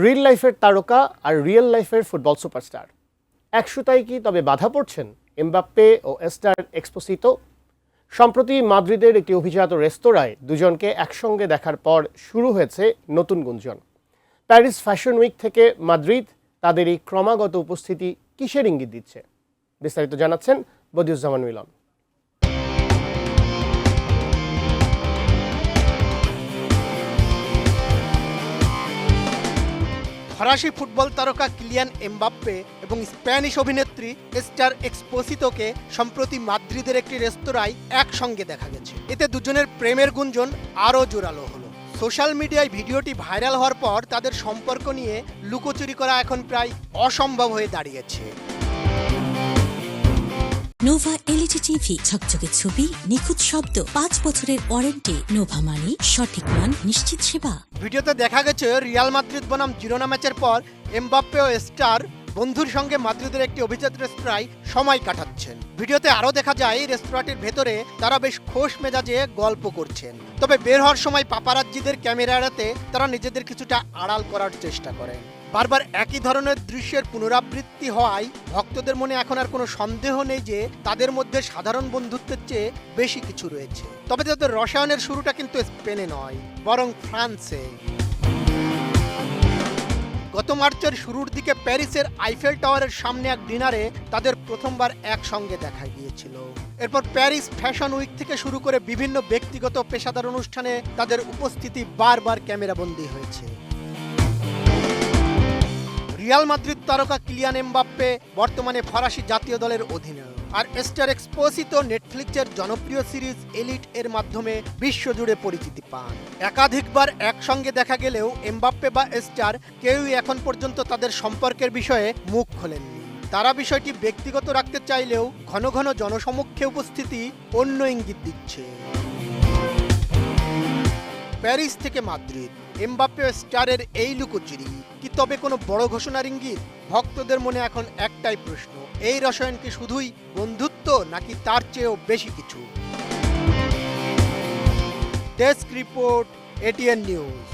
Reel লাইফের তারকা আর real লাইফের ফুটবল সুপারস্টার একশোটাই কি তবে বাধা পড়ছেন এমবাপ্পে ও এস্টার এক্সপোসিতো? সম্প্রতি মাদ্রিদের একটি অভিজাত রেস্তোরাঁয় দুজনকে একসঙ্গে দেখার পর শুরু হয়েছে নতুন গুঞ্জন। প্যারিস ফ্যাশন উইক থেকে মাদ্রিদ তাদের এই ক্রমাগত উপস্থিতি কিসের ইঙ্গিত দিচ্ছে? বিস্তারিত জানাচ্ছেন বদিউজ্জামান মিলন। ফরাসি ফুটবল তারকা কিলিয়ান এমবাপ্পে এবং স্প্যানিশ অভিনেত্রী এস্টার এক্সপোসিতোকে সম্প্রতি মাদ্রিদের একটি রেস্তোরাঁয় একসঙ্গে দেখা গেছে। এতে দুজনের প্রেমের গুঞ্জন আরও জোরালো হলো। সোশ্যাল মিডিয়ায় ভিডিওটি ভাইরাল হওয়ার পর তাদের সম্পর্ক নিয়ে লুকোচুরি করা এখন প্রায় অসম্ভব হয়ে দাঁড়িয়েছে। নোভা এলইডি টিভি, ঝকঝকে ছবি, নিখুঁত শব্দ, 5 বছরের ওয়ারেন্টি। নোভা মানে সঠিক মান, নিশ্চিত সেবা। ভিডিওতে দেখা গেছে রিয়াল মাদ্রিদ বনাম জিরোনা ম্যাচের পর এমবাপ্পে ও এস্টার বন্ধুর সঙ্গে মাদ্রিদের একটি অভিজাত রেস্তোরাঁয় সময় কাটাচ্ছেন। ভিডিওতে আরও দেখা যায় রেস্তোরাঁটির ভেতরে তারা বেশ খোশ মেজাজে গল্প করছেন। তবে বের হওয়ার সময় পাপারাজ্জিদের ক্যামেরা এড়াতে তারা নিজেদের কিছুটা আড়াল করার চেষ্টা করেন। বারবার একই ধরনের দৃশ্যের পুনরাবৃত্তি হওয়ায় ভক্তদের মনে এখন আর কোনো সন্দেহ নেই যে তাদের মধ্যে সাধারণ বন্ধুত্বের চেয়ে বেশি কিছু রয়েছে। তবে তাদের রসায়নের শুরুটা কিন্তু স্পেনে নয়, বরং ফ্রান্সে। গত মার্চের শুরুর দিকে প্যারিসের আইফেল টাওয়ারের সামনে এক ডিনারে তাদের প্রথমবার একসঙ্গে দেখা গিয়েছিল। এরপর প্যারিস ফ্যাশন উইক থেকে শুরু করে বিভিন্ন ব্যক্তিগত পেশাদার অনুষ্ঠানে তাদের উপস্থিতি বারবার ক্যামেরাবন্দি হয়েছে। রিয়াল মাদ্রিদ তারকা কিলিয়ান এমবাপ্পে বর্তমানে ফরাসি জাতীয় দলের অধিনায়ক, আর এস্টার এক্সপোসিতো নেটফ্লিক্সের জনপ্রিয় সিরিজ এলিট এর মাধ্যমে বিশ্বজুড়ে পরিচিতি পান। একাধিকবার একসঙ্গে দেখা গেলেও এমবাপ্পে বা এস্টার কেউই এখন পর্যন্ত তাদের সম্পর্কের বিষয়ে মুখ খোলেননি। তারা বিষয়টি ব্যক্তিগত রাখতে চাইলেও ঘন ঘন জনসমক্ষে উপস্থিতি অন্য ইঙ্গিত দিচ্ছে। প্যারিস থেকে মাদ্রিদ, এমবাপ্পে ও স্টারের এই লুকোচুরি কি তবে কোনো বড় ঘোষণার ইঙ্গিত? ভক্তদের মনে এখন একটাই প্রশ্ন, এই রসায়ন কি শুধুই বন্ধুত্ব নাকি তার চেয়েও বেশি কিছু? Desk report, ATN news.